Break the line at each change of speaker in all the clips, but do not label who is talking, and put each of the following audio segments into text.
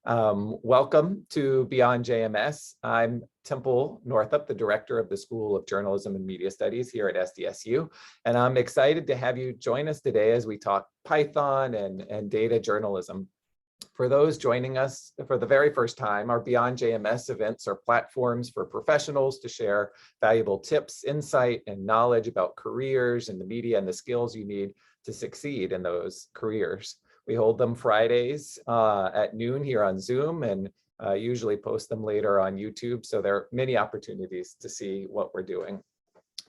Welcome to Beyond JMS. I'm Temple Northup, the director of the School of Journalism and Media Studies here at SDSU, and I'm excited to have you join us today as we talk Python and data journalism. For those joining us for the very first time, our Beyond JMS events are platforms for professionals to share valuable tips, insight, and knowledge about careers in the media and the skills you need to succeed in those careers. We hold them Fridays at noon here on Zoom and usually post them later on YouTube. So there are many opportunities to see what we're doing.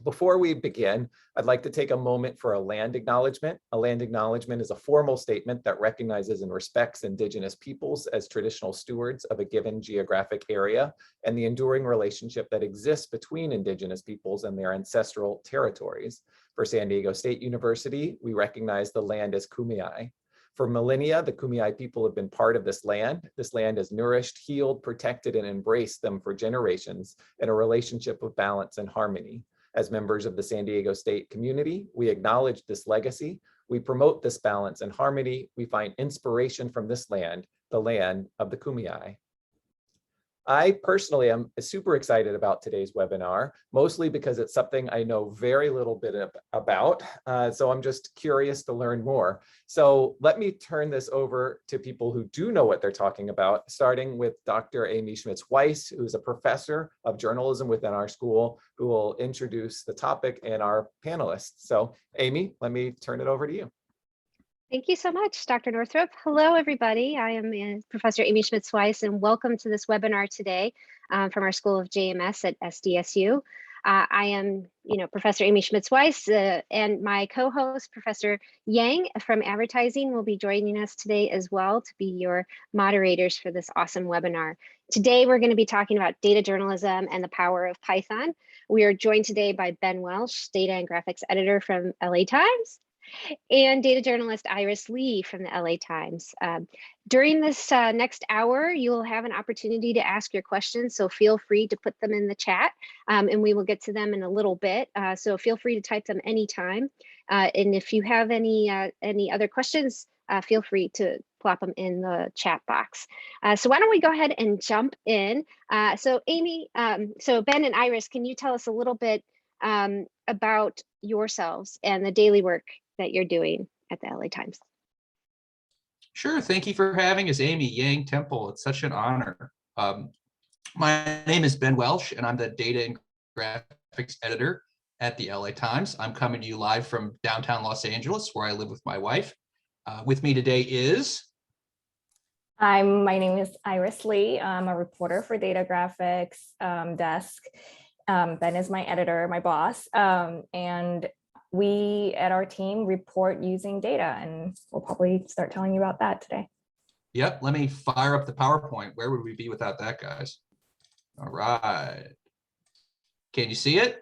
Before we begin, I'd like to take a moment for a land acknowledgement. A land acknowledgement is a formal statement that recognizes and respects Indigenous peoples as traditional stewards of a given geographic area and the enduring relationship that exists between Indigenous peoples and their ancestral territories. For San Diego State University, we recognize the land as Kumeyaay. For millennia, the Kumeyaay people have been part of this land. This land has nourished, healed, protected, and embraced them for generations in a relationship of balance and harmony. As members of the San Diego State community, we acknowledge this legacy. We promote this balance and harmony. We find inspiration from this land, the land of the Kumeyaay. I personally am super excited about today's webinar, mostly because it's something I know very little bit about. So I'm just curious to learn more. So let me turn this over to people who do know what they're talking about, starting with Dr. Amy Schmitz Weiss, who's a professor of journalism within our school, who will introduce the topic and our panelists. So Amy, let me turn it over to you.
Thank you so much, Dr. Northup. Hello, everybody. I am Professor Amy Schmitz Weiss, and welcome to this webinar today from our School of JMS at SDSU. I am, Professor Amy Schmitz Weiss, and my co-host, Professor Yang from Advertising, will be joining us today as well to be your moderators for this awesome webinar. Today, we're going to be talking about data journalism and the power of Python. We are joined today by Ben Welsh, data and graphics editor from LA Times, and data journalist Iris Lee from the LA Times. During this next hour, you will have an opportunity to ask your questions, so feel free to put them in the chat, and we will get to them in a little bit. So feel free to type them anytime. And if you have any other questions, feel free to plop them in the chat box. So why don't we go ahead and jump in. So Amy, so Ben and Iris, can you tell us a little bit about yourselves and the daily work that you're doing at the LA Times?
Sure, thank you for having us, Amy, Yang, Temple. It's such an honor. My name is Ben Welsh, and I'm the data and graphics editor at the LA Times. I'm coming to you live from downtown Los Angeles, where I live with my wife. With me today is...
My name is Iris Lee. I'm a reporter for data graphics desk. Ben is my editor, my boss, and we at our team report using data, and we'll probably start telling you about that today.
Yep, let me fire up the PowerPoint. Where would we be without that, guys? All right. Can you see it?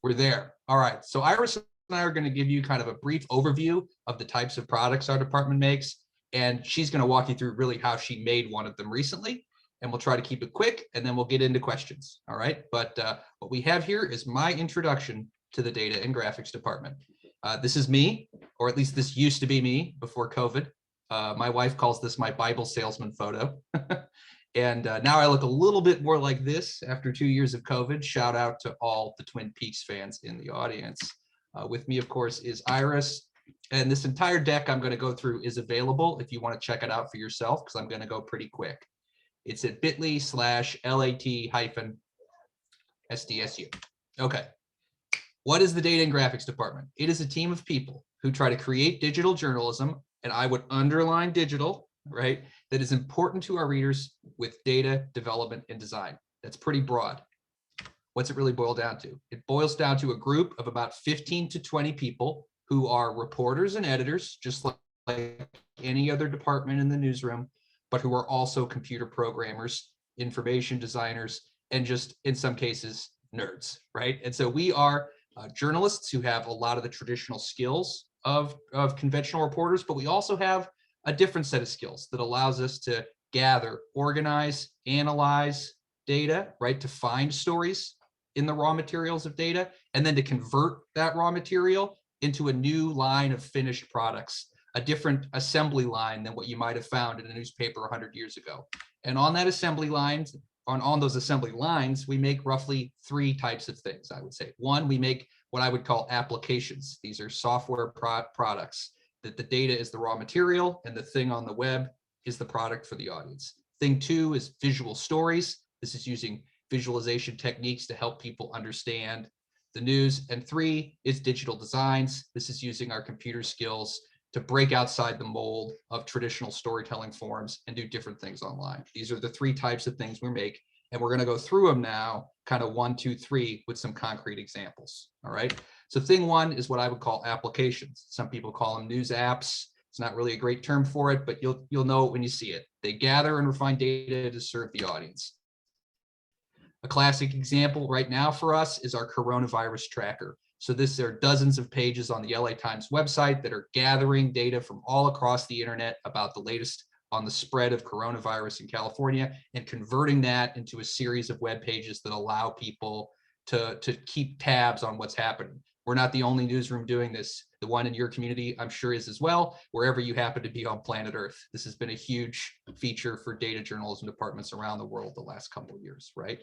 We're there. All right, so Iris and I are going to give you kind of a brief overview of the types of products our department makes, and she's going to walk you through really how she made one of them recently. And we'll try to keep it quick, and then we'll get into questions. All right. But what we have here is my introduction to the data and graphics department. This is me, or at least this used to be me before COVID. My wife calls this my Bible salesman photo. And now I look a little bit more like this after 2 years of COVID. Shout out to all the Twin Peaks fans in the audience. With me, of course, is Iris. And this entire deck I'm going to go through is available if you want to check it out for yourself, because I'm going to go pretty quick. It's at bit.ly/lat-SDSU. Okay. What is the data and graphics department? It is a team of people who try to create digital journalism, and I would underline digital, right? That is important to our readers with data development and design. That's pretty broad. What's it really boil down to? It boils down to a group of about 15 to 20 people who are reporters and editors, just like any other department in the newsroom, but who are also computer programmers, information designers, and just in some cases, nerds, right? And so we are journalists who have a lot of the traditional skills of conventional reporters, but we also have a different set of skills that allows us to gather, organize, analyze data, right? To find stories in the raw materials of data, and then to convert that raw material into a new line of finished products. a different assembly line than what you might have found in a newspaper 100 years ago. And on that assembly lines, on those assembly lines, we make roughly 3 types of things, I would say. One, we make what I would call applications. These are software products that the data is the raw material and the thing on the web is the product for the audience. Thing 2 is visual stories. This is using visualization techniques to help people understand the news. And 3 is digital designs. This is using our computer skills to break outside the mold of traditional storytelling forms and do different things online. These are the 3 types of things we make, and we're going to go through them now, kind of 1, 2, 3, with some concrete examples. All right. So thing 1 is what I would call applications. Some people call them news apps. It's not really a great term for it, but you'll know it when you see it. They gather and refine data to serve the audience. A classic example right now for us is our coronavirus tracker. So there are dozens of pages on the LA Times website that are gathering data from all across the internet about the latest on the spread of coronavirus in California and converting that into a series of web pages that allow people to keep tabs on what's happening. We're not the only newsroom doing this. The one in your community, I'm sure, is as well, wherever you happen to be on planet Earth. This has been a huge feature for data journalism departments around the world the last couple of years, right?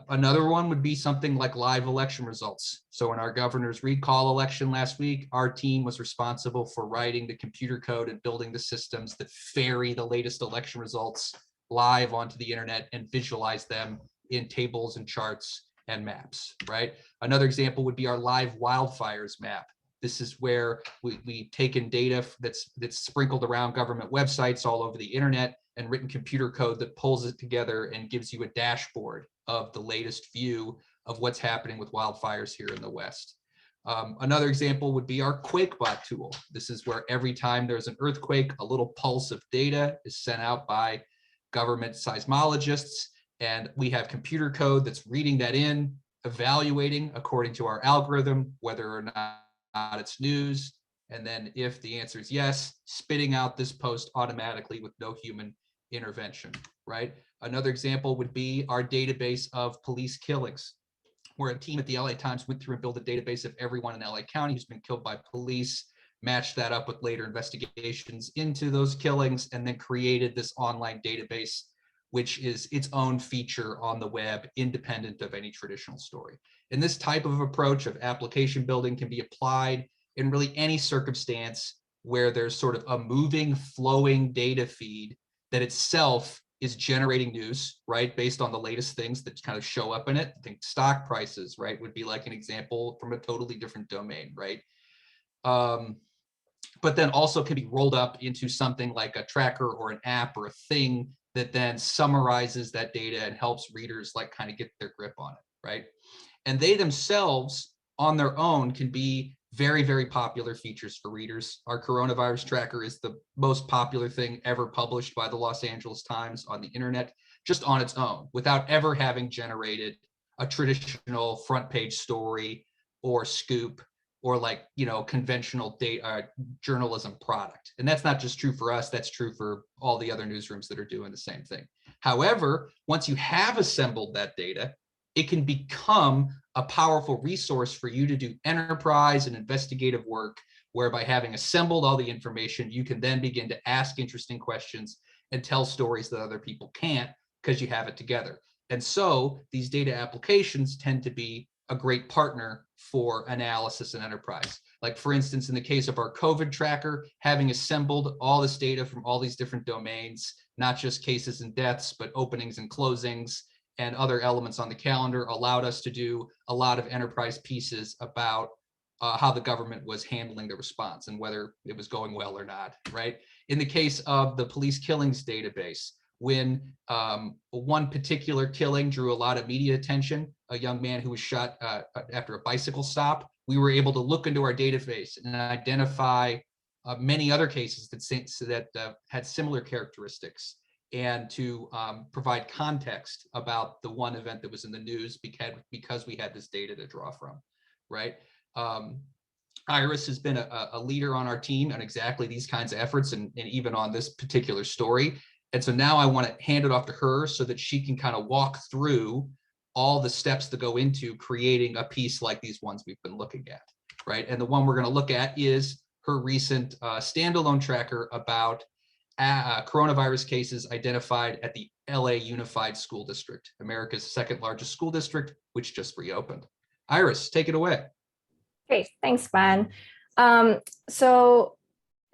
Another one would be something like live election results. So in our governor's recall election last week, our team was responsible for writing the computer code and building the systems that ferry the latest election results live onto the internet and visualize them in tables and charts and maps, right? Another example would be our live wildfires map. This is where we've taken data that's sprinkled around government websites all over the internet and written computer code that pulls it together and gives you a dashboard of the latest view of what's happening with wildfires here in the West. Another example would be our Quake Bot tool. This is where every time there's an earthquake, a little pulse of data is sent out by government seismologists, and we have computer code that's reading that in, evaluating according to our algorithm whether or not it's news, and then if the answer is yes, spitting out this post automatically with no human intervention, right? Another example would be our database of police killings, where a team at the LA Times went through and built a database of everyone in LA County who's been killed by police, matched that up with later investigations into those killings, and then created this online database, which is its own feature on the web, independent of any traditional story. And this type of approach of application building can be applied in really any circumstance where there's sort of a moving, flowing data feed that itself is generating news, right? Based on the latest things that kind of show up in it. I think stock prices, right, would be like an example from a totally different domain, right? But then also can be rolled up into something like a tracker or an app or a thing that then summarizes that data and helps readers like kind of get their grip on it, right? And they themselves on their own can be very, very popular features for readers. Our coronavirus tracker is the most popular thing ever published by the Los Angeles Times on the internet, just on its own, without ever having generated a traditional front page story or scoop or like, you know, conventional data journalism product. And that's not just true for us, that's true for all the other newsrooms that are doing the same thing. However, once you have assembled that data, it can become a powerful resource for you to do enterprise and investigative work, whereby having assembled all the information, you can then begin to ask interesting questions and tell stories that other people can't because you have it together. And so these data applications tend to be a great partner for analysis and enterprise. Like for instance, in the case of our COVID tracker, having assembled all this data from all these different domains, not just cases and deaths, but openings and closings, and other elements on the calendar allowed us to do a lot of enterprise pieces about how the government was handling the response and whether it was going well or not, right? In the case of the police killings database, when one particular killing drew a lot of media attention, a young man who was shot after a bicycle stop, we were able to look into our database and identify many other cases that had similar characteristics, and to provide context about the one event that was in the news because we had this data to draw from, right? Iris has been a leader on our team on exactly these kinds of efforts and even on this particular story. And so now I want to hand it off to her so that she can kind of walk through all the steps that go into creating a piece like these ones we've been looking at, right? And the one we're going to look at is her recent standalone tracker about coronavirus cases identified at the LA Unified School District, America's second largest school district, which just reopened. Iris, take it away.
Great, thanks, Ben. So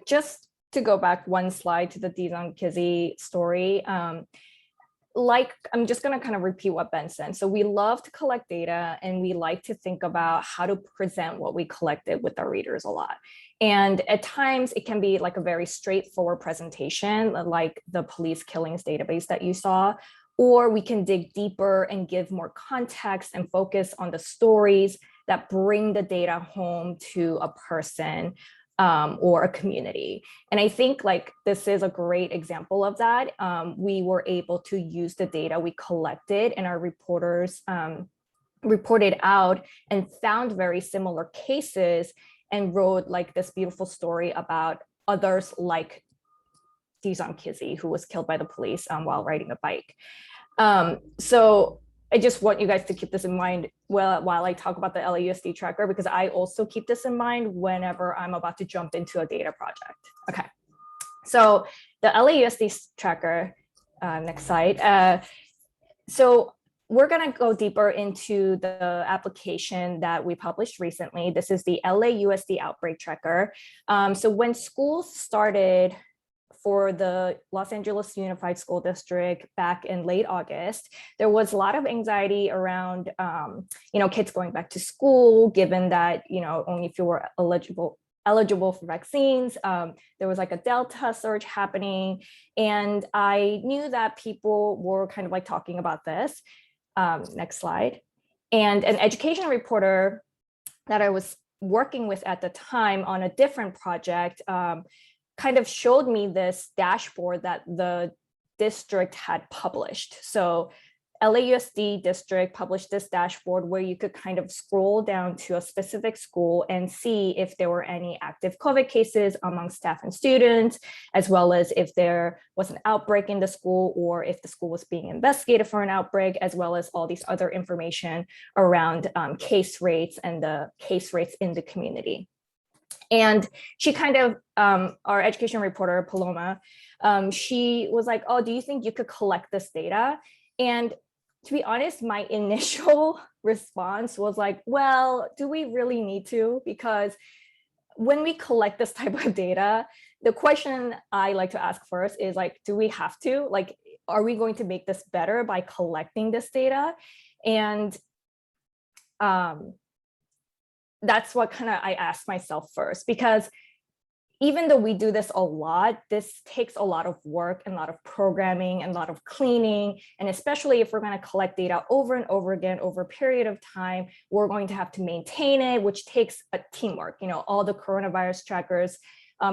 just to go back one slide to the Dizon Kizzy story, I'm just going to kind of repeat what Ben said. So we love to collect data and we like to think about how to present what we collected with our readers a lot. And at times it can be like a very straightforward presentation, like the police killings database that you saw, or we can dig deeper and give more context and focus on the stories that bring the data home to a person or a community. And I think like this is a great example of that. We were able to use the data we collected and our reporters reported out and found very similar cases and wrote like this beautiful story about others like Dizon Kizzy, who was killed by the police while riding a bike. So I just want you guys to keep this in mind while I talk about the LAUSD tracker, because I also keep this in mind whenever I'm about to jump into a data project. Okay, so the LAUSD tracker, next slide. So we're going to go deeper into the application that we published recently. This is the LAUSD Outbreak Tracker. So when schools started for the Los Angeles Unified School District back in late August, there was a lot of anxiety around, kids going back to school, given that, only if you were eligible for vaccines. There was like a Delta surge happening. And I knew that people were kind of like talking about this. Next slide. And an education reporter that I was working with at the time on a different project kind of showed me this dashboard that the district had published. So LAUSD district published this dashboard where you could kind of scroll down to a specific school and see if there were any active COVID cases among staff and students, as well as if there was an outbreak in the school or if the school was being investigated for an outbreak, as well as all these other information around case rates and the case rates in the community. And she kind of, our education reporter, Paloma, she was like, oh, do you think you could collect this data? And to be honest, my initial response was like, well, do we really need to? Because when we collect this type of data, the question I like to ask first is like, do we have to? Like, are we going to make this better by collecting this data? And that's what kind of I asked myself first, because even though we do this a lot, this takes a lot of work and a lot of programming and a lot of cleaning. And especially if we're going to collect data over and over again over a period of time, we're going to have to maintain it, which takes a teamwork. All the coronavirus trackers,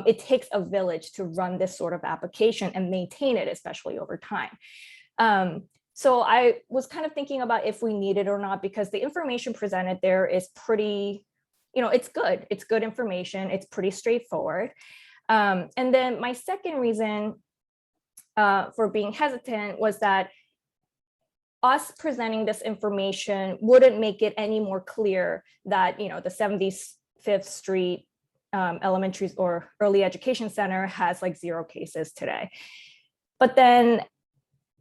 it takes a village to run this sort of application and maintain it, especially over time. So I was kind of thinking about if we need it or not, because the information presented there is pretty, it's good. It's good information. It's pretty straightforward. And then my second reason for being hesitant was that us presenting this information wouldn't make it any more clear that, the 75th Street Elementary or Early Education Center has like 0 cases today. But then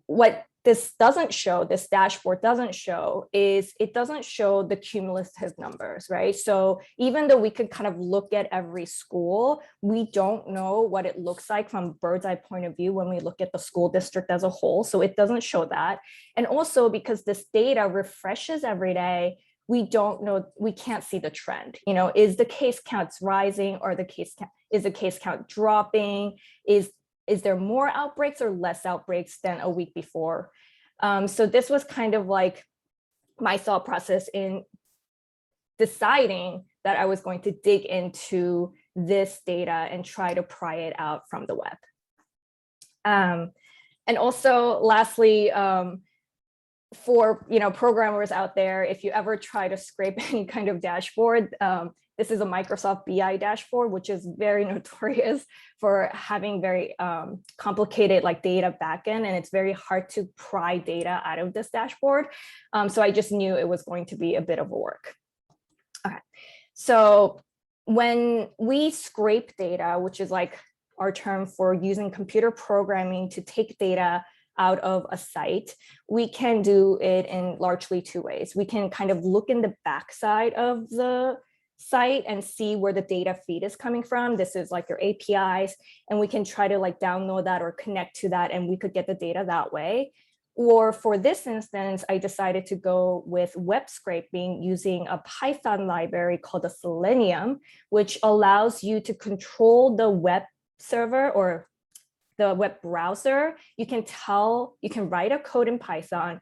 what this dashboard doesn't show is it doesn't show the cumulative numbers, right? So even though we could kind of look at every school, we don't know what it looks like from a bird's eye point of view when we look at the school district as a whole. So it doesn't show that. And also because this data refreshes every day, we don't know, we can't see the trend. Is the case counts rising or is the case count dropping? Is there more outbreaks or less outbreaks than a week before? So this was kind of like my thought process in deciding that I was going to dig into this data and try to pry it out from the web. And also, lastly, for programmers out there, if you ever try to scrape any kind of dashboard, this is a Microsoft BI dashboard, which is very notorious for having very complicated data backend, and it's very hard to pry data out of this dashboard. So I just knew it was going to be a bit of work. Okay, so when we scrape data, which is like our term for using computer programming to take data out of a site, we can do it in largely two ways. We can kind of look in the backside of the site and see where the data feed is coming from. This is like your APIs, and we can try to like download that or connect to that, and we could get the data that way. Or for this instance, I decided to go with web scraping using a Python library called the Selenium, which allows you to control the web server or the web browser. You can write a code in Python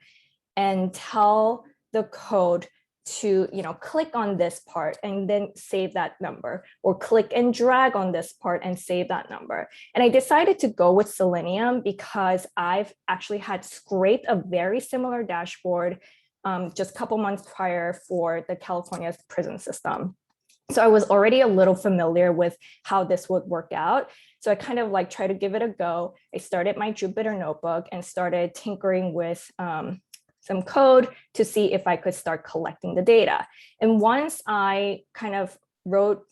and tell the code to, click on this part and then save that number, or click and drag on this part and save that number. And I decided to go with Selenium because I've actually had scraped a very similar dashboard just a couple months prior for the California prison system. So I was already a little familiar with how this would work out. So I kind of like tried to give it a go. I started my Jupyter notebook and started tinkering with some code to see if I could start collecting the data. And once I kind of wrote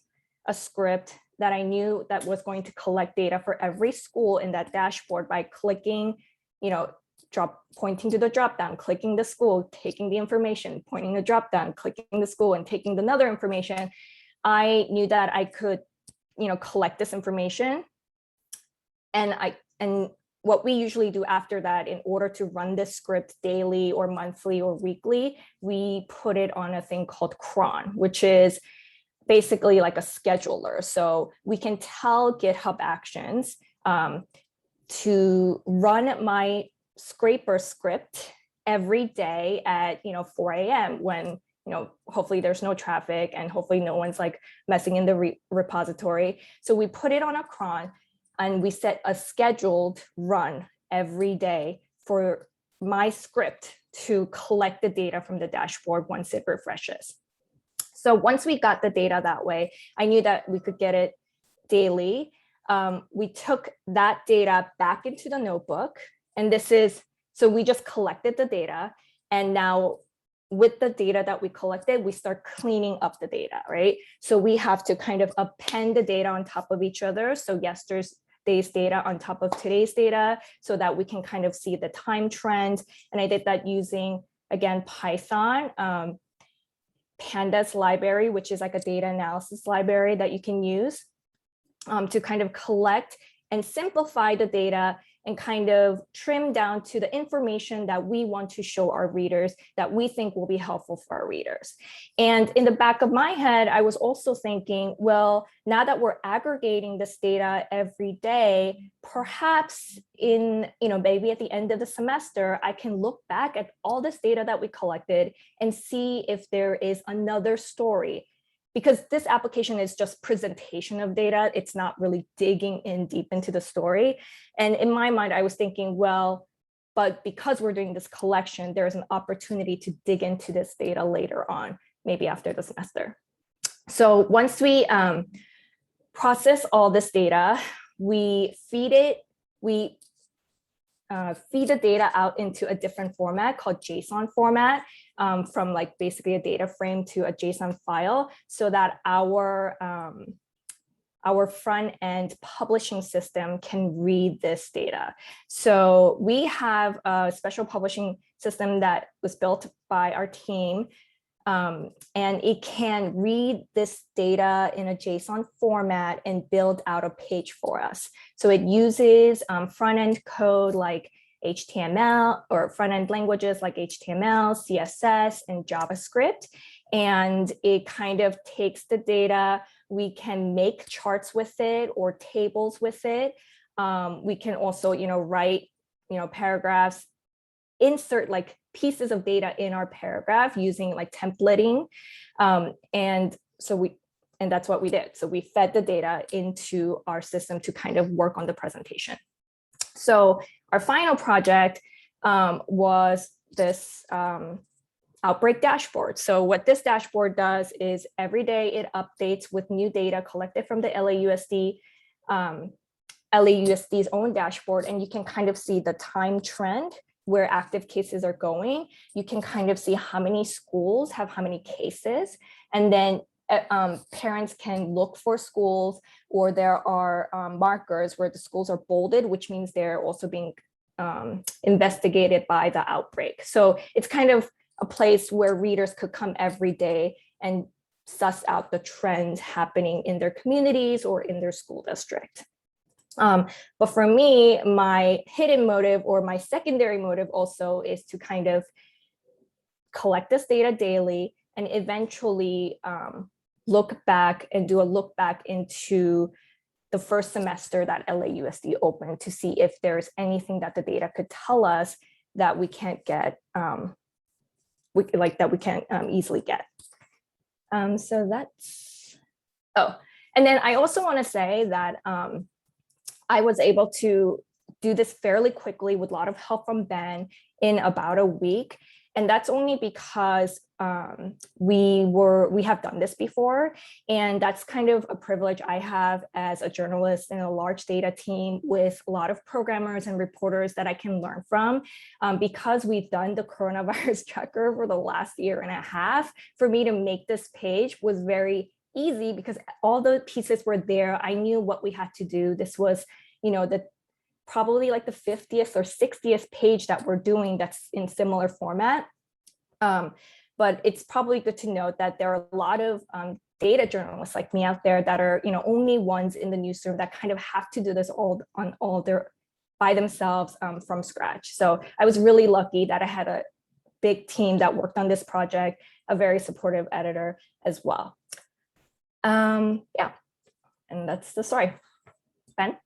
a script that I knew that was going to collect data for every school in that dashboard by clicking, pointing to the dropdown, clicking the school, taking the information, pointing the dropdown, clicking the school, and taking another information, I knew that I could, collect this information. And what we usually do after that, in order to run this script daily or monthly or weekly, we put it on a thing called cron, which is basically like a scheduler. So we can tell GitHub Actions to run my scraper script every day at 4 a.m. when hopefully there's no traffic and hopefully no one's like messing in the repository. So we put it on a cron and we set a scheduled run every day for my script to collect the data from the dashboard once it refreshes. So once we got the data that way, I knew that we could get it daily. We took that data back into the notebook, and so we just collected the data, and now with the data that we collected, we start cleaning up the data, right? So we have to kind of append the data on top of each other. So yesterday's data on top of today's data so that we can kind of see the time trend. And I did that using, again, Python, Pandas library, which is like a data analysis library that you can use to kind of collect and simplify the data and kind of trim down to the information that we want to show our readers that we think will be helpful for our readers. And in the back of my head, I was also thinking, well, now that we're aggregating this data every day, perhaps maybe at the end of the semester, I can look back at all this data that we collected and see if there is another story. Because this application is just presentation of data, it's not really digging in deep into the story. And in my mind, I was thinking, well, but because we're doing this collection, there's an opportunity to dig into this data later on, maybe after the semester. So once we process all this data, we feed the data out into a different format called JSON format, from like basically a data frame to a JSON file, so that our front end publishing system can read this data. So we have a special publishing system that was built by our team, and it can read this data in a JSON format and build out a page for us. So it uses front-end code like HTML, or front-end languages like HTML, CSS, and JavaScript. And it kind of takes the data. We can make charts with it or tables with it. We can also, write, paragraphs, insert like pieces of data in our paragraph using like templating. And that's what we did. So we fed the data into our system to kind of work on the presentation. So our final project was this Outbreak Dashboard. So what this dashboard does is every day it updates with new data collected from the LAUSD's own dashboard, and you can kind of see the time trend where active cases are going. You can kind of see how many schools have how many cases, and then parents can look for schools, or there are markers where the schools are bolded, which means they're also being investigated by the outbreak. So it's kind of a place where readers could come every day and suss out the trends happening in their communities or in their school district. But for me, my hidden motive, or my secondary motive also, is to kind of collect this data daily and eventually look back and do a look back into the first semester that LAUSD opened to see if there's anything that the data could tell us that we can't get, that we can't easily get. So that's, oh, and then I also want to say that I was able to do this fairly quickly with a lot of help from Ben in about a week. And that's only because we have done this before. And that's kind of a privilege I have as a journalist in a large data team with a lot of programmers and reporters that I can learn from. Because we've done the coronavirus tracker for the last year and a half, for me to make this page was very easy because all the pieces were there. I knew what we had to do. This was, probably like the 50th or 60th page that we're doing that's in similar format. But it's probably good to note that there are a lot of data journalists like me out there that are, only ones in the newsroom that kind of have to do this by themselves from scratch. So I was really lucky that I had a big team that worked on this project, a very supportive editor as well. Yeah, and that's the story. Ben?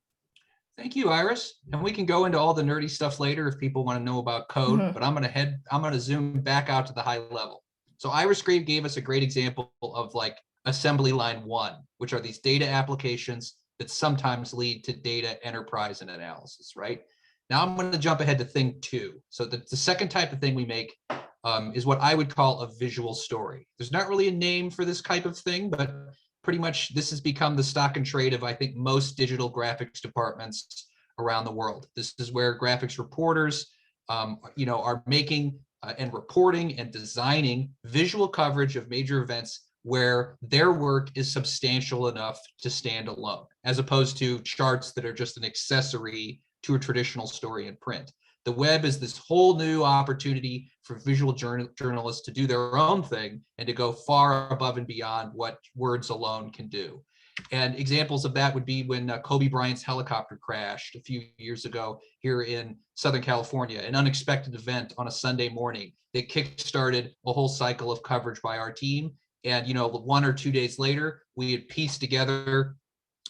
Thank you, Iris. And we can go into all the nerdy stuff later if people want to know about code, but I'm going to zoom back out to the high level. So Iris gave us a great example of like assembly line 1, which are these data applications that sometimes lead to data enterprise and analysis, right? Now I'm going to jump ahead to thing 2. So the second type of thing we make is what I would call a visual story. There's not really a name for this type of thing, but pretty much this has become the stock and trade of, I think, most digital graphics departments around the world. This is where graphics reporters, are making and reporting and designing visual coverage of major events where their work is substantial enough to stand alone, as opposed to charts that are just an accessory to a traditional story in print. The web is this whole new opportunity for visual journalists to do their own thing and to go far above and beyond what words alone can do. And examples of that would be when Kobe Bryant's helicopter crashed a few years ago here in Southern California, an unexpected event on a Sunday morning that kickstarted a whole cycle of coverage by our team. And 1 or 2 days later, we had pieced together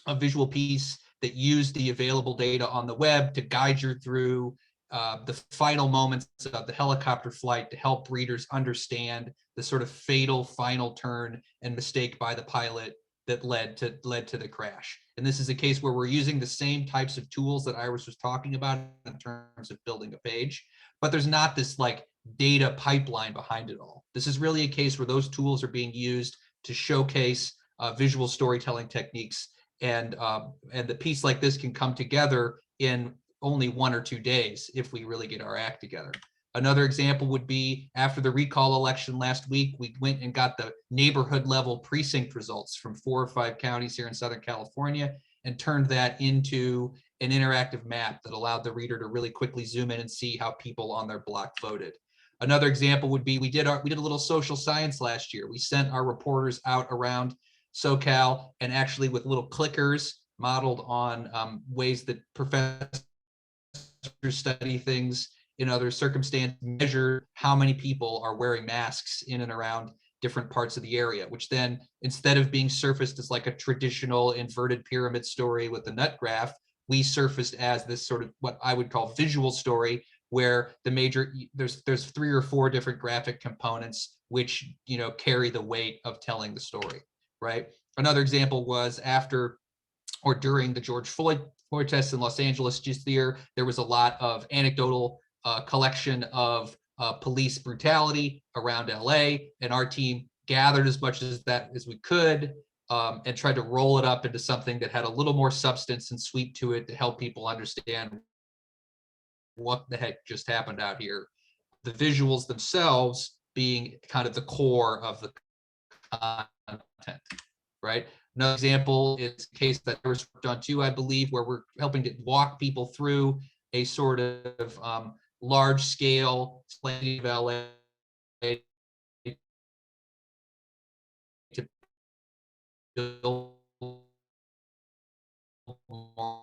a visual piece that used the available data on the web to guide you through the final moments of the helicopter flight to help readers understand the sort of fatal final turn and mistake by the pilot that led to the crash. And this is a case where we're using the same types of tools that Iris was talking about in terms of building a page, but there's not this like data pipeline behind it all. This is really a case where those tools are being used to showcase visual storytelling techniques, and the piece like this can come together in only 1 or 2 days if we really get our act together. Another example would be after the recall election last week, we went and got the neighborhood level precinct results from 4 or 5 counties here in Southern California and turned that into an interactive map that allowed the reader to really quickly zoom in and see how people on their block voted. Another example would be we did a little social science last year. We sent our reporters out around SoCal and actually with little clickers modeled on ways that professors study things in other circumstances, measure how many people are wearing masks in and around different parts of the area, which then, instead of being surfaced as like a traditional inverted pyramid story with a nut graph, we surfaced as this sort of what I would call visual story, where there's 3 or 4 different graphic components which carry the weight of telling the story, right? Another example was after or during the George Floyd protests in Los Angeles just there was a lot of anecdotal collection of police brutality around LA, and our team gathered as much as that as we could and tried to roll it up into something that had a little more substance and sweep to it to help people understand what the heck just happened out here. The visuals themselves being kind of the core of the content, right? Another example is a case that I was worked on too, I believe, where we're helping to walk people through a sort of large scale explaining of LA to build more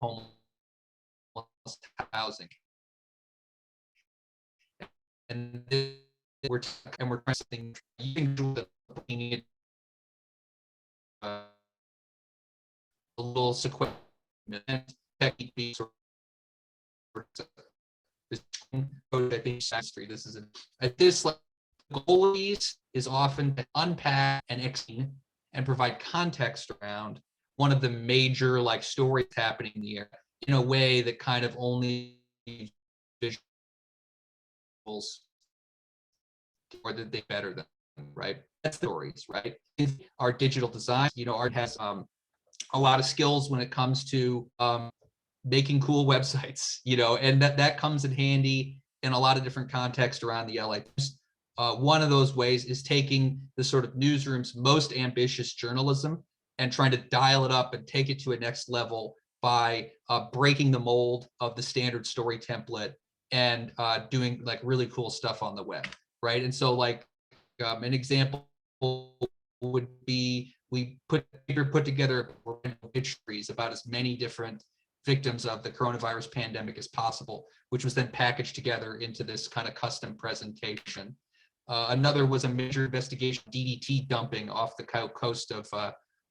homeless housing. And we're trying using a little sequential technique this is at this level, the goal of these is often to unpack and explain and provide context around one of the major like stories happening in the area in a way that kind of only visuals or that they better than, right? That's the stories, right? Our digital design, art has a lot of skills when it comes to making cool websites, and that comes in handy in a lot of different contexts around the LA. One of those ways is taking the sort of newsroom's most ambitious journalism and trying to dial it up and take it to a next level by breaking the mold of the standard story template and doing like really cool stuff on the web, right? And so like an example would be we put together obituaries about as many different victims of the coronavirus pandemic as possible, which was then packaged together into this kind of custom presentation. Another was a major investigation of DDT dumping off the coast of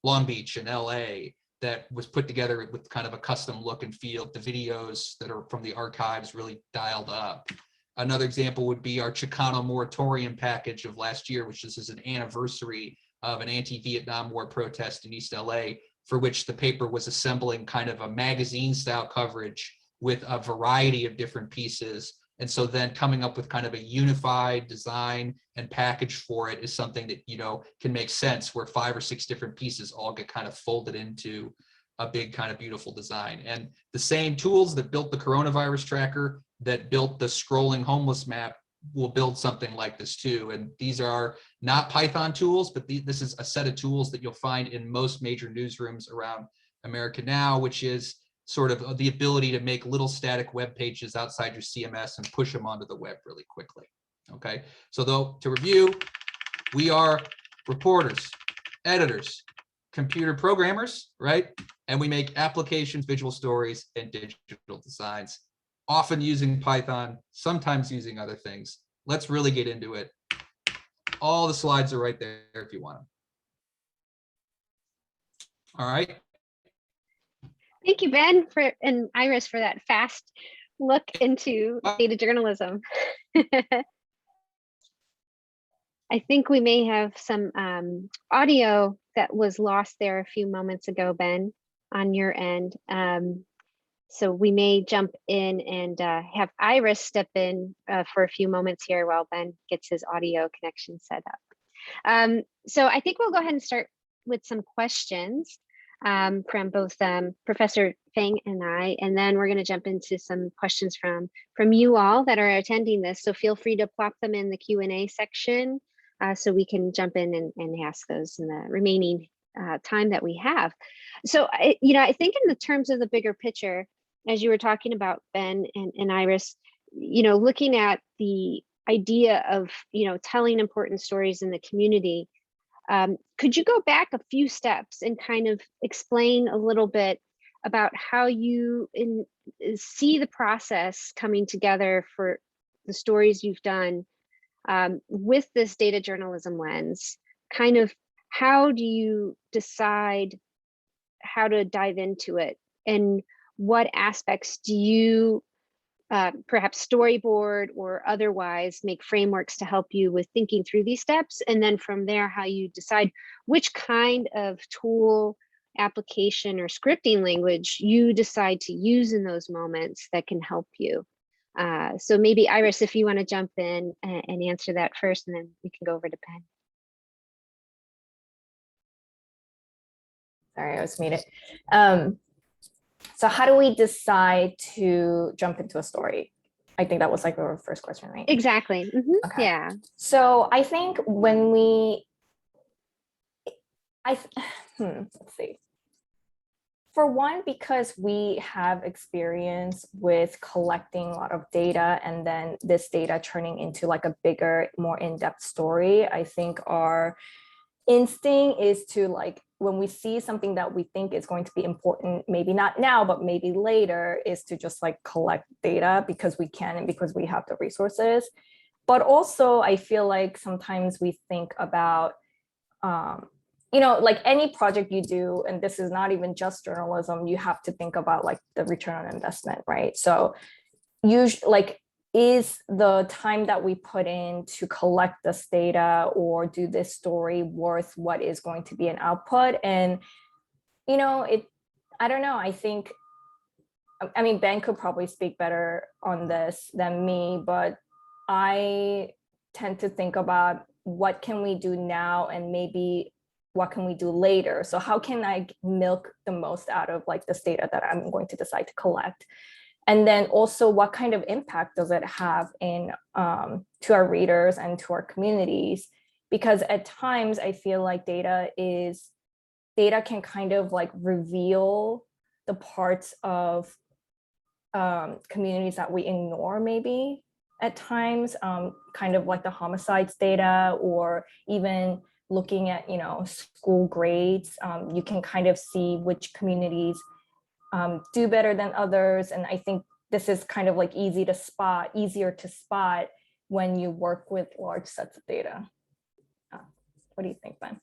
Long Beach in LA that was put together with kind of a custom look and feel. The videos that are from the archives really dialed up. Another example would be our Chicano moratorium package of last year, which is an anniversary of an anti-Vietnam War protest in East LA, for which the paper was assembling kind of a magazine style coverage with a variety of different pieces. And so then coming up with kind of a unified design and package for it is something that, can make sense, where 5 or 6 different pieces all get kind of folded into a big kind of beautiful design. And the same tools that built the coronavirus tracker, that built the scrolling homeless map, will build something like this too. And these are not Python tools, but this is a set of tools that you'll find in most major newsrooms around America now, which is sort of the ability to make little static web pages outside your CMS and push them onto the web really quickly. Okay, so though to review, we are reporters, editors, computer programmers, right? And we make applications, visual stories, and digital designs, often using Python, sometimes using other things. Let's really get into it. All the slides are right there if you want them. All right.
Thank you, Ben, and Iris for that fast look into data journalism. I think we may have some audio that was lost there a few moments ago, Ben, on your end. So we may jump in and have Iris step in for a few moments here while Ben gets his audio connection set up. So I think we'll go ahead and start with some questions from both Professor Feng and I, and then we're going to jump into some questions from you all that are attending this. So feel free to plop them in the Q&A section so we can jump in and ask those in the remaining time that we have. So I think in the terms of the bigger picture, as you were talking about, Ben and Iris, looking at the idea of telling important stories in the community. Could you go back a few steps and kind of explain a little bit about how you see the process coming together for the stories you've done with this data journalism lens? Kind of how do you decide how to dive into it, and what aspects do you perhaps storyboard or otherwise make frameworks to help you with thinking through these steps, and then from there how you decide which kind of tool, application, or scripting language you decide to use in those moments that can help you. So maybe Iris, if you want to jump in and answer that first, and then we can go over to Ben.
Sorry, I was muted. So how do we decide to jump into a story? I think that was like our first question, right?
Exactly.
Okay.
Yeah.
So I think when let's see. For one, because we have experience with collecting a lot of data and then this data turning into like a bigger, more in-depth story, I think our instinct is to, like, when we see something that we think is going to be important, maybe not now, but maybe later, is to just like collect data because we can and because we have the resources. But also I feel like sometimes we think about, like any project you do, and this is not even just journalism, you have to think about like the return on investment, right? So usually, like, is the time that we put in to collect this data or do this story worth what is going to be an output? And, I don't know, I mean, Ben could probably speak better on this than me, but I tend to think about what can we do now and maybe what can we do later? So how can I milk the most out of like this data that I'm going to decide to collect? And then also, what kind of impact does it have to our readers and to our communities? Because at times I feel like data can kind of like reveal the parts of communities that we ignore maybe at times, kind of like the homicides data, or even looking at, school grades. You can kind of see which communities do better than others. And I think this is kind of like easier to spot when you work with large sets of data. What do you think, Ben?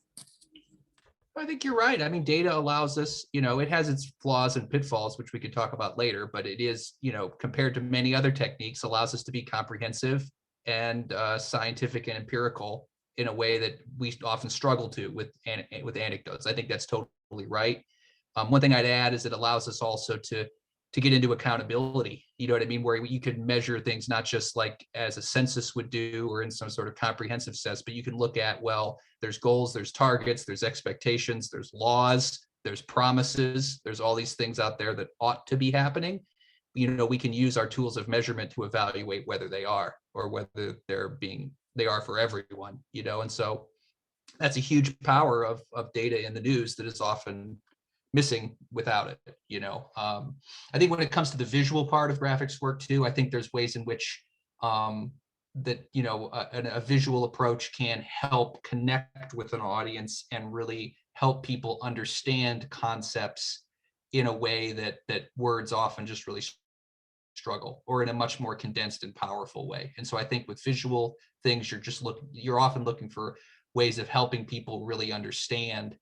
I think you're right. I mean, data allows us, it has its flaws and pitfalls, which we could talk about later, but it is, compared to many other techniques, allows us to be comprehensive and scientific and empirical in a way that we often struggle to with anecdotes. I think that's totally right. One thing I'd add is it allows us also to get into accountability. You know what I mean? Where you could measure things not just like as a census would do or in some sort of comprehensive sense, but you can look at, well, there's goals, there's targets, there's expectations, there's laws, there's promises, there's all these things out there that ought to be happening. We can use our tools of measurement to evaluate whether they are or whether they are for everyone, and so that's a huge power of data in the news that is often missing without it. I think when it comes to the visual part of graphics work too, I think there's ways in which that a visual approach can help connect with an audience and really help people understand concepts in a way that words often just really struggle, or in a much more condensed and powerful way. And so I think with visual things, you're often looking for ways of helping people really understand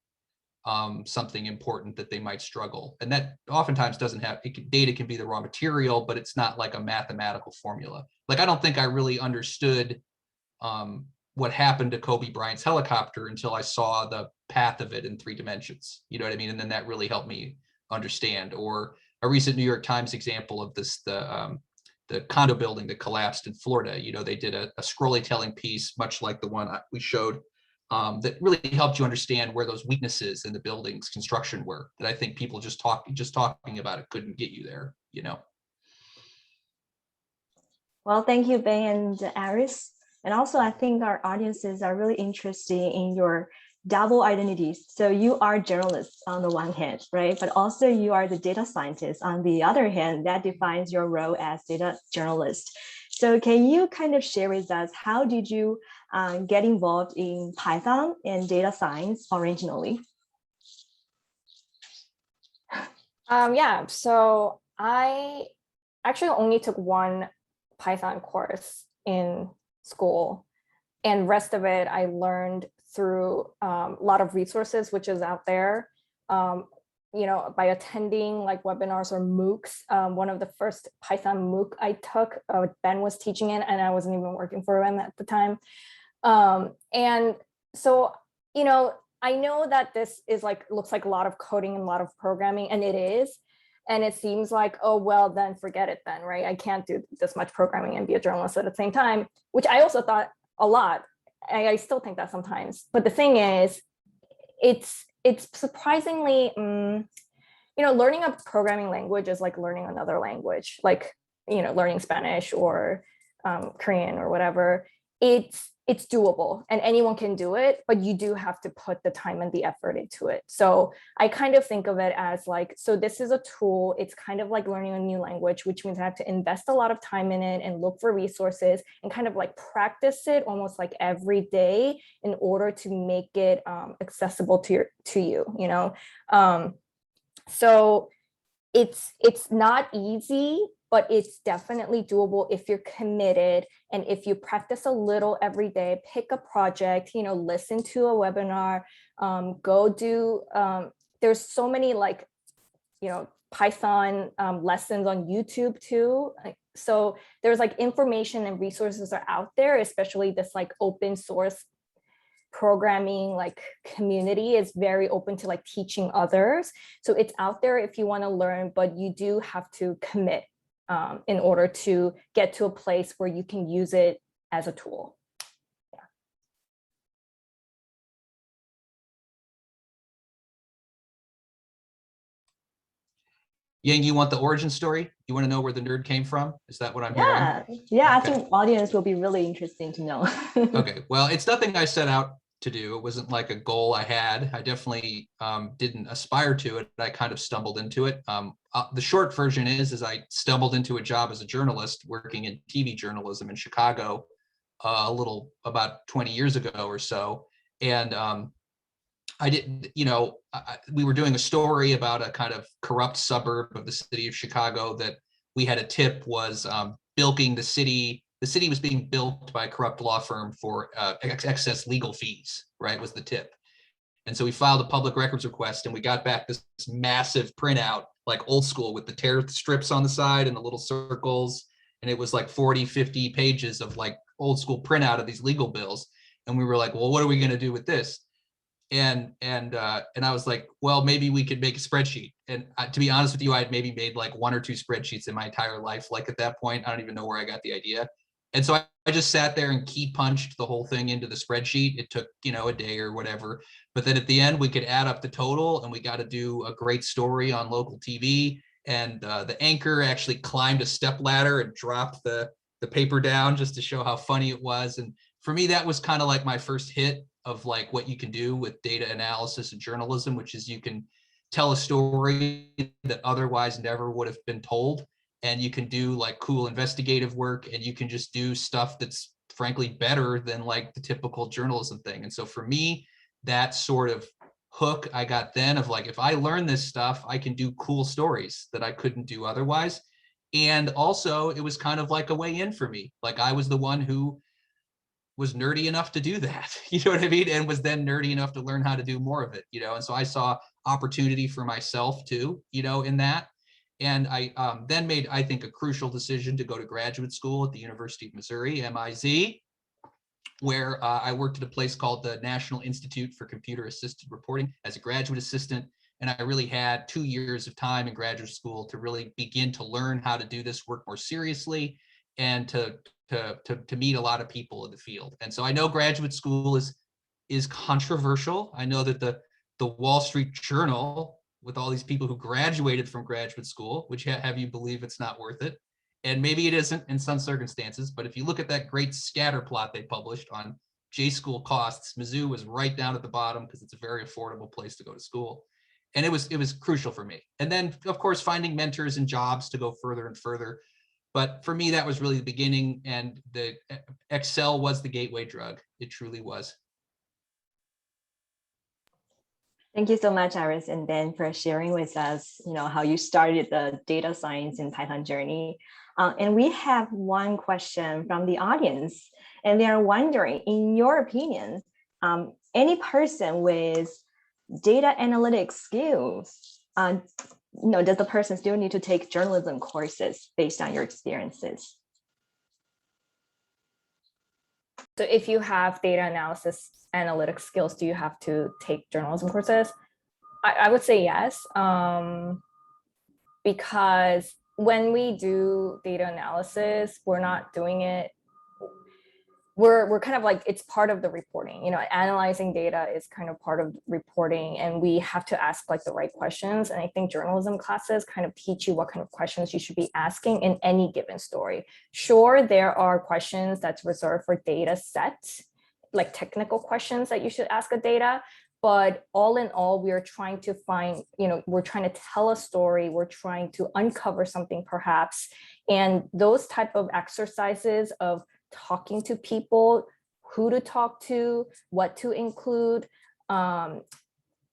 something important that they might struggle. And that oftentimes data can be the raw material, but it's not like a mathematical formula. Like, I don't think I really understood what happened to Kobe Bryant's helicopter until I saw the path of it in 3 dimensions. You know what I mean? And then that really helped me understand. Or a recent New York Times example of this, the condo building that collapsed in Florida. They did a scrolly telling piece, much like the one we showed, that really helped you understand where those weaknesses in the building's construction were, that I think people just talking about it couldn't get you there,
Well, thank you, Ben and Aris. And also, I think our audiences are really interested in your double identities. So you are journalists on the one hand, right? But also you are the data scientist on the other hand. That defines your role as data journalist. So can you kind of share with us, how did you get involved in Python and data science originally?
Yeah, so I actually only took one Python course in school, and rest of it I learned through a lot of resources, which is out there, by attending like webinars or MOOCs. One of the first Python MOOC I took, Ben was teaching it, and I wasn't even working for him at the time. And so, I know that this is looks like a lot of coding and a lot of programming, and it is. And it seems like, oh, well, then forget it then, right? I can't do this much programming and be a journalist at the same time, which I also thought a lot. I still think that sometimes. But the thing is, it's surprisingly, learning a programming language is like learning another language. Like, learning Spanish or Korean or whatever, it's doable and anyone can do it, but you do have to put the time and the effort into it. So I kind of think of it as like, so this is a tool. It's kind of like learning a new language, which means I have to invest a lot of time in it and look for resources and kind of like practice it almost like every day in order to make it accessible to you. So it's not easy, but it's definitely doable if you're committed and if you practice a little every day, pick a project, listen to a webinar, go do, there's so many like, Python lessons on YouTube too. So there's like information and resources are out there, especially this like open source programming like community is very open to like teaching others. So it's out there if you want to learn, but you do have to commit in order to get to a place where you can use it as a tool.
Yang, you want the origin story? You want to know where the nerd came from? Is that what I'm hearing?
Yeah,
Okay.
I think audience will be really interesting to know.
Okay, well, it's nothing I set out to do. It wasn't like a goal I had. I definitely didn't aspire to it. I kind of stumbled into it. The short version is I stumbled into a job as a journalist working in TV journalism in Chicago about 20 years ago or so. And I didn't, we were doing a story about a kind of corrupt suburb of the city of Chicago that we had a tip was bilking the city. The city was being bilked by a corrupt law firm for excess legal fees, right, was the tip. And so we filed a public records request and we got back this massive printout, like old school with the tear strips on the side and the little circles. And it was like 40, 50 pages of like old school printout of these legal bills. And we were like, well, what are we going to do with this? And I was like, well, maybe we could make a spreadsheet. And to be honest with you, I had maybe made like 1 or 2 spreadsheets in my entire life. Like at that point, I don't even know where I got the idea. And so I just sat there and key punched the whole thing into the spreadsheet. It took, a day or whatever. But then at the end, we could add up the total and we got to do a great story on local TV. And the anchor actually climbed a step ladder and dropped the paper down just to show how funny it was. And for me, that was kind of like my first hit of like what you can do with data analysis and journalism, which is you can tell a story that otherwise never would have been told. And you can do like cool investigative work and you can just do stuff that's frankly better than like the typical journalism thing. And so for me, that sort of hook I got then of like, if I learn this stuff, I can do cool stories that I couldn't do otherwise. And also it was kind of like a way in for me. Like I was the one who was nerdy enough to do that, you know what I mean? And was then nerdy enough to learn how to do more of it, and so I saw opportunity for myself too, in that. And I then made, I think, a crucial decision to go to graduate school at the University of Missouri, MIZ, where I worked at a place called the National Institute for Computer Assisted Reporting as a graduate assistant. And I really had 2 years of time in graduate school to really begin to learn how to do this work more seriously and to meet a lot of people in the field. And so I know graduate school is controversial. I know that the Wall Street Journal, with all these people who graduated from graduate school, which have you believe it's not worth it. And maybe it isn't in some circumstances, but if you look at that great scatter plot they published on J-school costs, Mizzou was right down at the bottom because it's a very affordable place to go to school. And it was crucial for me. And then, of course, finding mentors and jobs to go further and further. But for me, that was really the beginning, and the Excel was the gateway drug. It truly was.
Thank you so much, Iris and Ben, for sharing with us, how you started the data science in Python journey. And we have one question from the audience, and they are wondering, in your opinion, any person with data analytics skills, does the person still need to take journalism courses based on your experiences?
So if you have data analysis analytics skills, do you have to take journalism courses? I would say yes, because when we do data analysis, we're not doing it. we're kind of like, it's part of the reporting, you know, analyzing data is kind of part of reporting, and we have to ask like the right questions. And I think journalism classes kind of teach you what kind of questions you should be asking in any given story. Sure, there are questions that's reserved for data sets, like technical questions that you should ask a data, but all in all, we are trying to find, you know, we're trying to tell a story, we're trying to uncover something perhaps. And those type of exercises of talking to people, who to talk to, what to include, and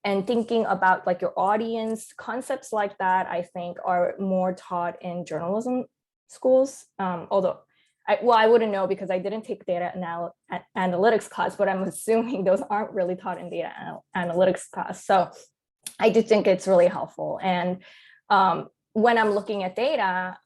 thinking about like your audience, concepts like that, I think are more taught in journalism schools. Although, I wouldn't know because I didn't take data analytics class, but I'm assuming those aren't really taught in data analytics class. So I do think it's really helpful. And when I'm looking at data,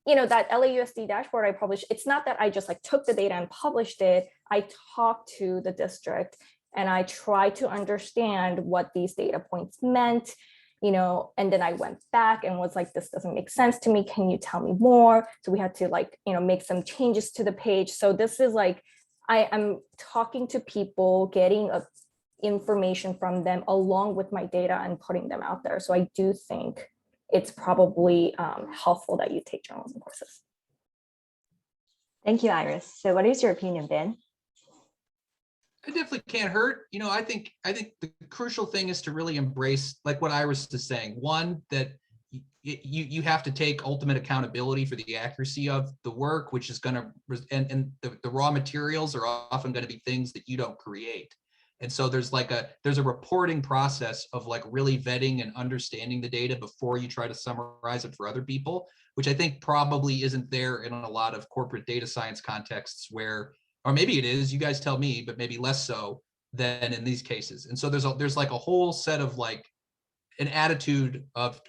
you know, that LAUSD dashboard I published, it's not that I just like took the data and published it. I talked to the district and I tried to understand what these data points meant, you know, and then I went back and was like, this doesn't make sense to me. Can you tell me more? So we had to like, you know, make some changes to the page. So this is like, I am talking to people, getting information from them along with my data and putting them out there. So I do think it's probably helpful that you take journalism courses.
Thank you, Iris. So what is your opinion, Ben?
It definitely can't hurt. You know, I think the crucial thing is to really embrace, like what Iris is saying. One, that you have to take ultimate accountability for the accuracy of the work, which is going to, and the raw materials are often going to be things that you don't create. And so there's a reporting process of like really vetting and understanding the data before you try to summarize it for other people, which I think probably isn't there in a lot of corporate data science contexts where, or maybe it is, you guys tell me, but maybe less so than in these cases. And so there's like a whole set of like an attitude of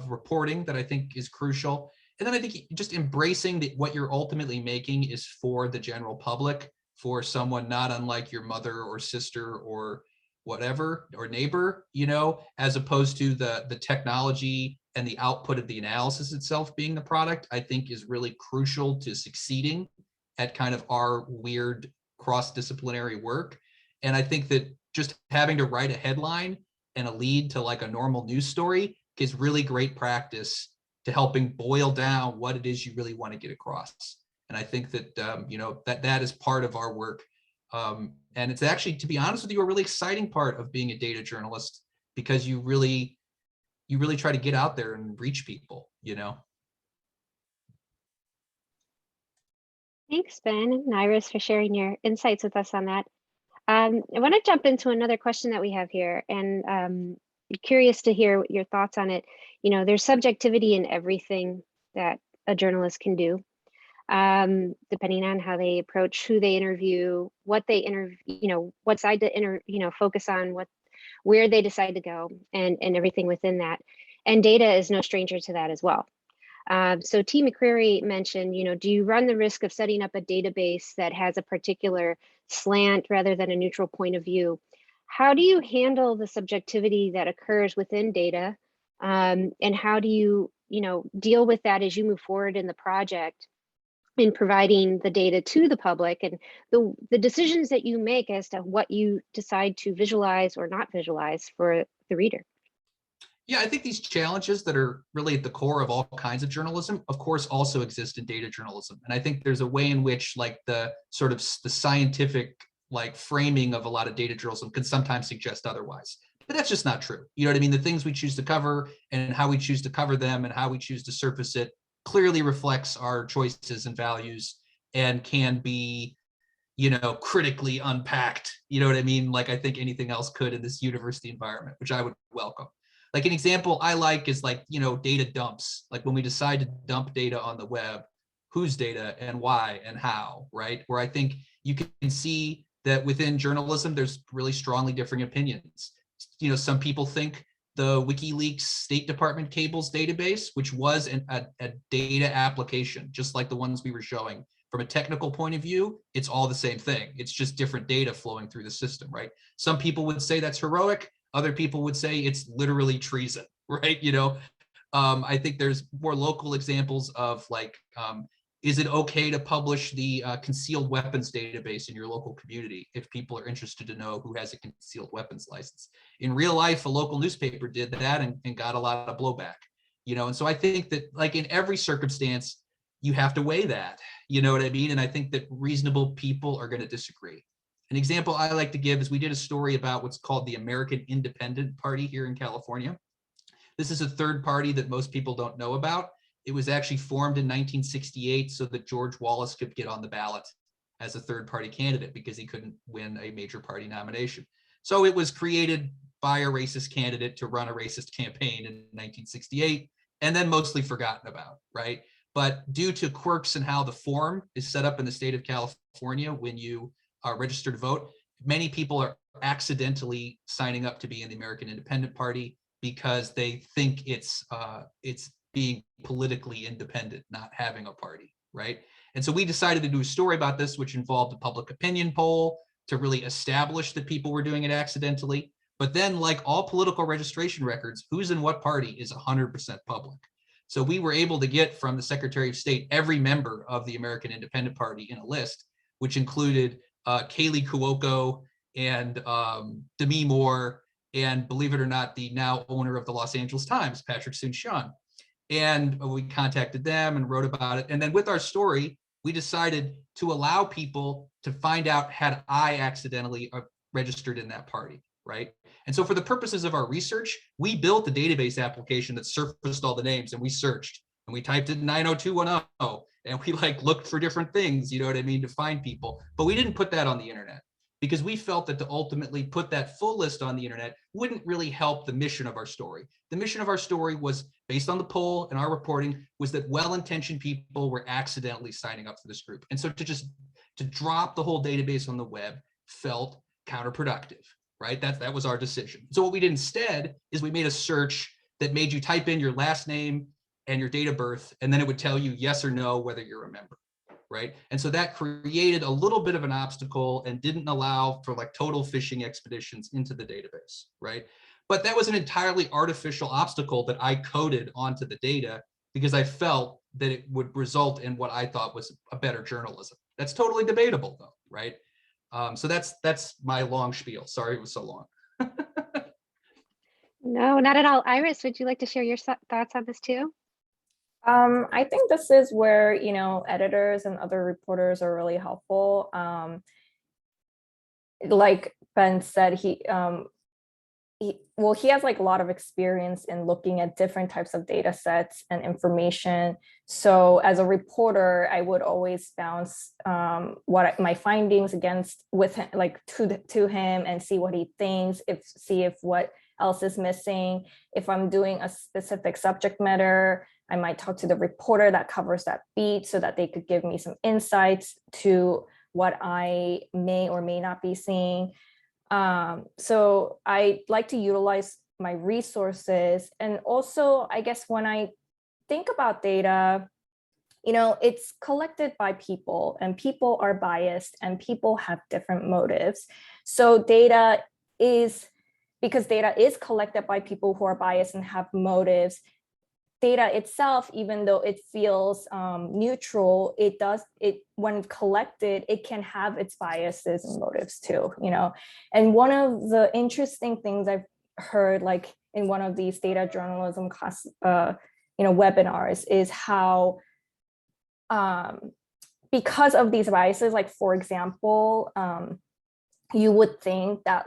reporting that I think is crucial. And then I think just embracing that what you're ultimately making is for the general public, for someone not unlike your mother or sister or whatever, or neighbor, you know, as opposed to the technology and the output of the analysis itself being the product, I think is really crucial to succeeding at kind of our weird cross-disciplinary work. And I think that just having to write a headline and a lead to like a normal news story is really great practice to helping boil down what it is you really want to get across. And I think that, you know, that is part of our work. And it's actually, to be honest with you, a really exciting part of being a data journalist, because you really try to get out there and reach people, you know.
Thanks, Ben and Iris, for sharing your insights with us on that. I want to jump into another question that we have here, and curious to hear your thoughts on it. You know, there's subjectivity in everything that a journalist can do, depending on how they approach who they interview, what they interview, you know, what side to focus on, where they decide to go, and everything within that. And data is no stranger to that as well. So T. McCreary mentioned, you know, do you run the risk of setting up a database that has a particular slant rather than a neutral point of view? How do you handle the subjectivity that occurs within data? And how do you, deal with that as you move forward in the project in providing the data to the public, and the decisions that you make as to what you decide to visualize or not visualize for the reader?
Yeah, I think these challenges that are really at the core of all kinds of journalism, of course, also exist in data journalism. And I think there's a way in which like the sort of the scientific like framing of a lot of data journalism can sometimes suggest otherwise. But that's just not true. You know what I mean? The things we choose to cover and how we choose to cover them and how we choose to surface it clearly reflects our choices and values and can be, critically unpacked. You know what I mean? Like I think anything else could in this university environment, which I would welcome. Like an example I like is like, data dumps. Like when we decide to dump data on the web, whose data and why and how, right? Where I think you can see that within journalism, there's really strongly differing opinions. Some people think the WikiLeaks State Department cables database, which was a data application, just like the ones we were showing, from a technical point of view, it's all the same thing. It's just different data flowing through the system, right? Some people would say that's heroic. Other people would say it's literally treason, right? I think there's more local examples of like Is it okay to publish the concealed weapons database in your local community if people are interested to know who has a concealed weapons license? In real life, a local newspaper did that and got a lot of blowback, and so I think that, like, in every circumstance, you have to weigh that, you know what I mean? And I think that reasonable people are going to disagree. An example I like to give is we did a story about what's called the American Independent Party here in California. This is a third party that most people don't know about. It was actually formed in 1968 so that George Wallace could get on the ballot as a third party candidate because he couldn't win a major party nomination. So it was created by a racist candidate to run a racist campaign in 1968 and then mostly forgotten about, right? But due to quirks in how the form is set up in the state of California when you are registered to vote, many people are accidentally signing up to be in the American Independent Party because they think it's being politically independent, not having a party, right? And so we decided to do a story about this, which involved a public opinion poll to really establish that people were doing it accidentally. But then, like all political registration records, who's in what party is 100% public. So we were able to get from the Secretary of State every member of the American Independent Party in a list, which included Kaylee Cuoco and Demi Moore, and believe it or not, the now owner of the Los Angeles Times, Patrick Soon-Shiong. And we contacted them and wrote about it. And then with our story, we decided to allow people to find out, had I accidentally registered in that party, right? And so for the purposes of our research, we built a database application that surfaced all the names, and we searched and we typed in 90210 and we looked for different things, you know what I mean, to find people. But we didn't put that on the internet because we felt that to ultimately put that full list on the internet wouldn't really help the mission of our story. The mission of our story was, based on the poll and our reporting, was that well-intentioned people were accidentally signing up for this group. And so to drop the whole database on the web felt counterproductive, right? That was our decision. So what we did instead is we made a search that made you type in your last name and your date of birth, and then it would tell you yes or no whether you're a member, right? And so that created a little bit of an obstacle and didn't allow for total phishing expeditions into the database, right? But that was an entirely artificial obstacle that I coded onto the data because I felt that it would result in what I thought was a better journalism. That's totally debatable though, right? So that's my long spiel. Sorry it was so long.
No, not at all. Iris, would you like to share your thoughts on this too?
I think this is where, editors and other reporters are really helpful. Like Ben said, he has a lot of experience in looking at different types of data sets and information. So as a reporter, I would always bounce my findings with him, to him, and see what he thinks, see if what else is missing. If I'm doing a specific subject matter, I might talk to the reporter that covers that beat so that they could give me some insights to what I may or may not be seeing. So I like to utilize my resources. And also, I guess when I think about data, it's collected by people, and people are biased and people have different motives. So because data is collected by people who are biased and have motives, data itself, even though it feels neutral, when collected, it can have its biases and motives too, And one of the interesting things I've heard, in one of these data journalism class, webinars, is how because of these biases, for example, you would think that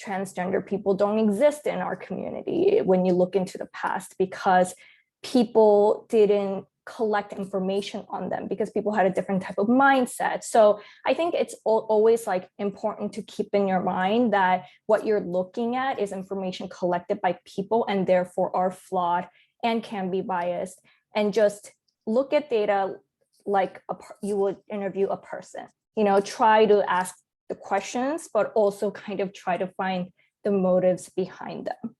transgender people don't exist in our community when you look into the past, because people didn't collect information on them, because people had a different type of mindset. So I think it's always important to keep in your mind that what you're looking at is information collected by people and therefore are flawed and can be biased, and just look at data like you would interview a person. Try to ask the questions, but also kind of try to find the motives behind them.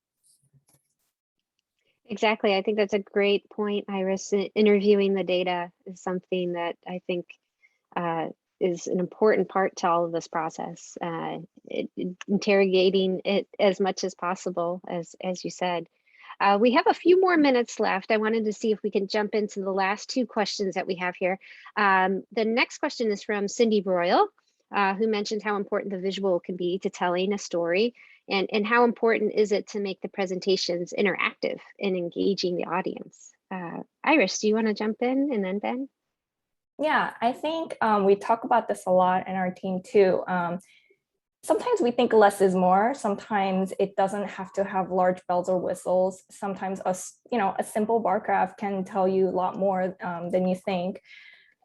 Exactly. I think that's a great point, Iris. Interviewing the data is something that I think is an important part to all of this process. Interrogating it as much as possible, as you said. We have a few more minutes left. I wanted to see if we can jump into the last two questions that we have here. The next question is from Cindy Broyle, who mentioned how important the visual can be to telling a story, and how important is it to make the presentations interactive and engaging the audience. Iris, do you want to jump in, and then Ben?
Yeah, I think we talk about this a lot in our team too. Sometimes we think less is more. Sometimes it doesn't have to have large bells or whistles. Sometimes a simple bar graph can tell you a lot more than you think.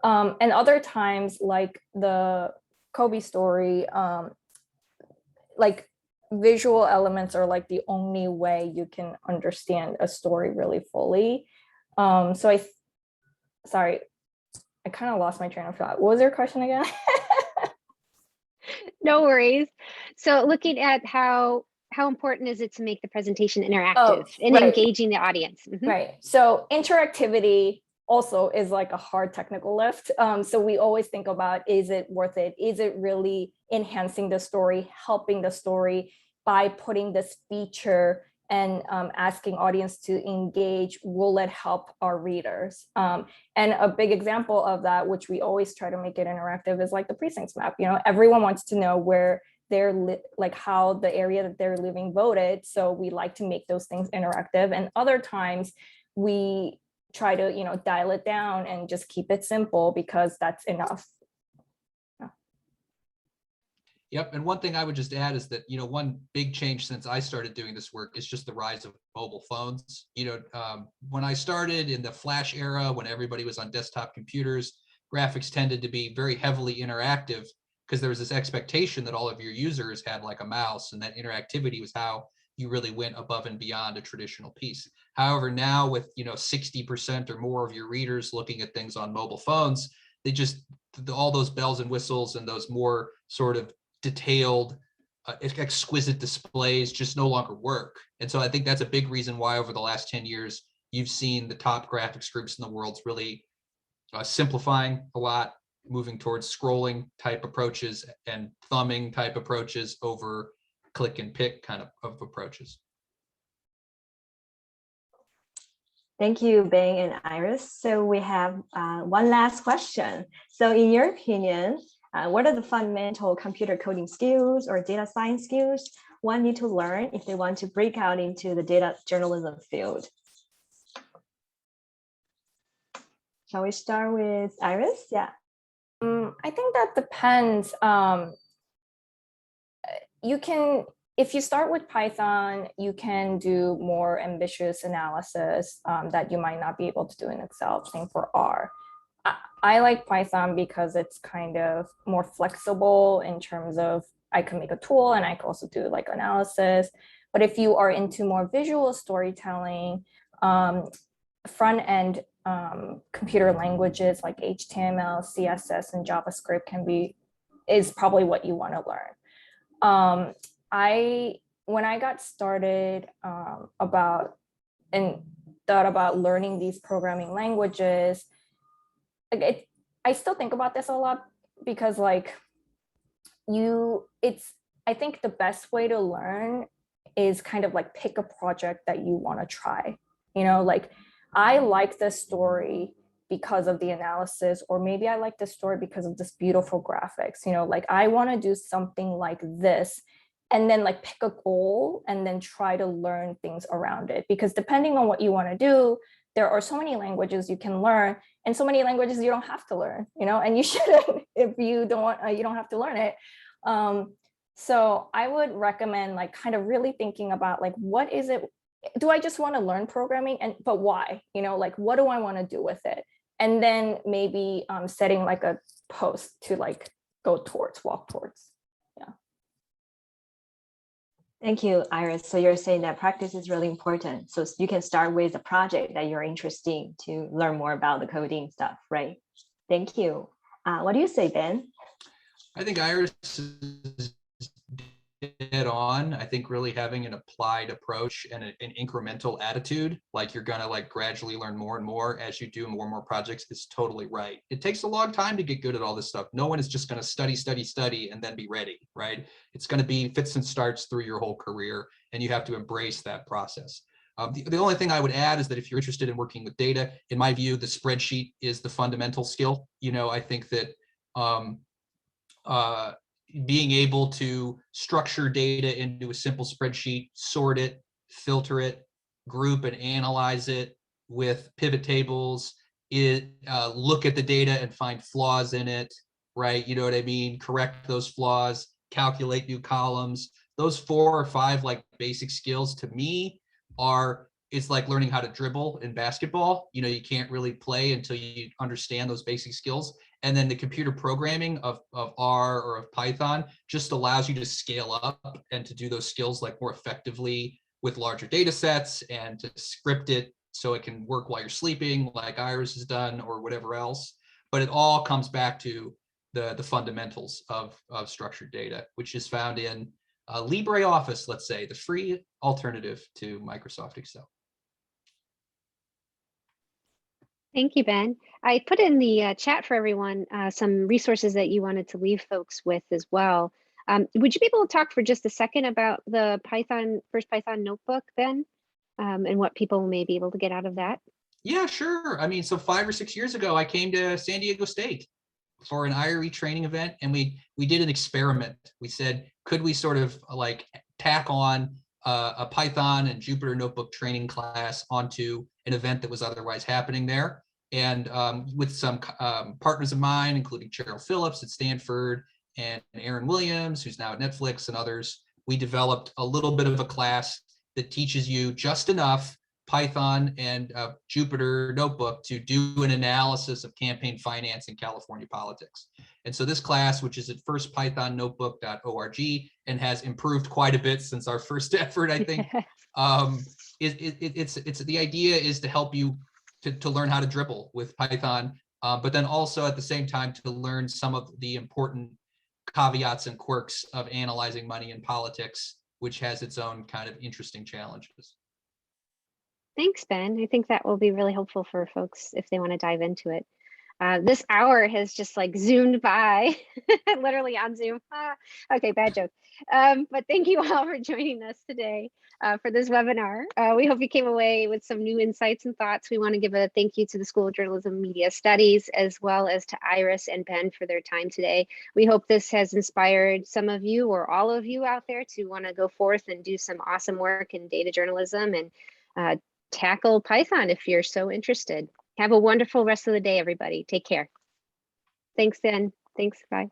And other times, like the Kobe story, like visual elements are like the only way you can understand a story really fully. Sorry, I kind of lost my train of thought. What was your question again?
No worries. So looking at how important is it to make the presentation interactive and
right.
engaging the audience? Mm-hmm.
Right. So interactivity also is like a hard technical lift. So we always think about, is it worth it? Is it really enhancing the story, helping the story by putting this feature and asking audience to engage? Will it help our readers? And a big example of that, which we always try to make it interactive, is like the precincts map. You know, everyone wants to know where they're like how the area that they're living voted. So we like to make those things interactive. And other times we try to, you know, dial it down and just keep it simple because that's enough.
Yep. And one thing I would just add is that, you know, one big change since I started doing this work is just the rise of mobile phones. You know, when I started in the Flash era, when everybody was on desktop computers, graphics tended to be very heavily interactive because there was this expectation that all of your users had like a mouse, and that interactivity was how you really went above and beyond a traditional piece. However, now with, you know, 60% or more of your readers looking at things on mobile phones, they just, all those bells and whistles and those more sort of detailed, exquisite displays just no longer work. And so I think that's a big reason why over the last 10 years, you've seen the top graphics groups in the world really simplifying a lot, moving towards scrolling type approaches and thumbing type approaches over click and pick kind of approaches.
Thank you, Ben and Iris. So we have one last question. So in your opinion, what are the fundamental computer coding skills or data science skills one need to learn if they want to break out into the data journalism field? Shall we start with Iris? Yeah.
I think that depends. You can, if you start with Python, you can do more ambitious analysis that you might not be able to do in Excel. Same for R. I like Python because it's kind of more flexible in terms of I can make a tool and I can also do like analysis. But if you are into more visual storytelling, front end computer languages like HTML, CSS, and JavaScript is probably what you want to learn. When I got started thought about learning these programming languages, I still think about this a lot because like I think the best way to learn is kind of like pick a project that you want to try. You know, like I like this story because of the analysis, or maybe I like this story because of this beautiful graphics. You know, like I want to do something like this, and then like pick a goal and then try to learn things around it. Because depending on what you want to do, there are so many languages you can learn and so many languages you don't have to learn, you know, and you shouldn't if you don't want, you don't have to learn it. So I would recommend like kind of really thinking about like, what is it? Do I just want to learn programming? But why? You know, like, what do I want to do with it? And then maybe setting like a post to like walk towards. Yeah.
Thank you, Iris. So you're saying that practice is really important. So you can start with a project that you're interested in to learn more about the coding stuff, right? Thank you. What do you say, Ben?
I think Iris is dead on. I think really having an applied approach and an incremental attitude, like you're gonna like gradually learn more and more as you do more and more projects, is totally right. It takes a long time to get good at all this stuff. No one is just gonna study and then be ready, right? It's gonna be fits and starts through your whole career, and you have to embrace that process. The only thing I would add is that if you're interested in working with data, in my view, the spreadsheet is the fundamental skill. I think that being able to structure data into a simple spreadsheet, sort it, filter it, group and analyze it with pivot tables, look at the data and find flaws in it, right? You know what I mean? Correct those flaws, calculate new columns. Those 4 or 5 like basic skills to me it's like learning how to dribble in basketball. You can't really play until you understand those basic skills. And then the computer programming of R or of Python just allows you to scale up and to do those skills like more effectively with larger data sets, and to script it so it can work while you're sleeping, like Iris has done, or whatever else. But it all comes back to the fundamentals of structured data, which is found in LibreOffice, let's say, the free alternative to Microsoft Excel.
Thank you, Ben. I put in the chat for everyone some resources that you wanted to leave folks with as well. Would you be able to talk for just a second about the first Python notebook, Ben, and what people may be able to get out of that?
Yeah, sure. I mean, so 5 or 6 years ago, I came to San Diego State for an IRE training event, and we did an experiment. We said, could we sort of like tack on a Python and Jupyter Notebook training class onto an event that was otherwise happening there? And with some partners of mine, including Cheryl Phillips at Stanford and Aaron Williams, who's now at Netflix, and others, we developed a little bit of a class that teaches you just enough Python and Jupyter Notebook to do an analysis of campaign finance in California politics. And so this class, which is at firstpythonnotebook.org and has improved quite a bit since our first effort, I think, it's the idea is to help you to learn how to dribble with Python, but then also at the same time to learn some of the important caveats and quirks of analyzing money in politics, which has its own kind of interesting challenges.
Thanks, Ben. I think that will be really helpful for folks if they want to dive into it. This hour has just like zoomed by, literally on Zoom. Okay, bad joke. But thank you all for joining us today for this webinar. We hope you came away with some new insights and thoughts. We want to give a thank you to the School of Journalism and Media Studies, as well as to Iris and Ben for their time today. We hope this has inspired some of you or all of you out there to want to go forth and do some awesome work in data journalism and tackle Python if you're so interested. Have a wonderful rest of the day, everybody. Take care. Thanks, Ben. Thanks. Bye.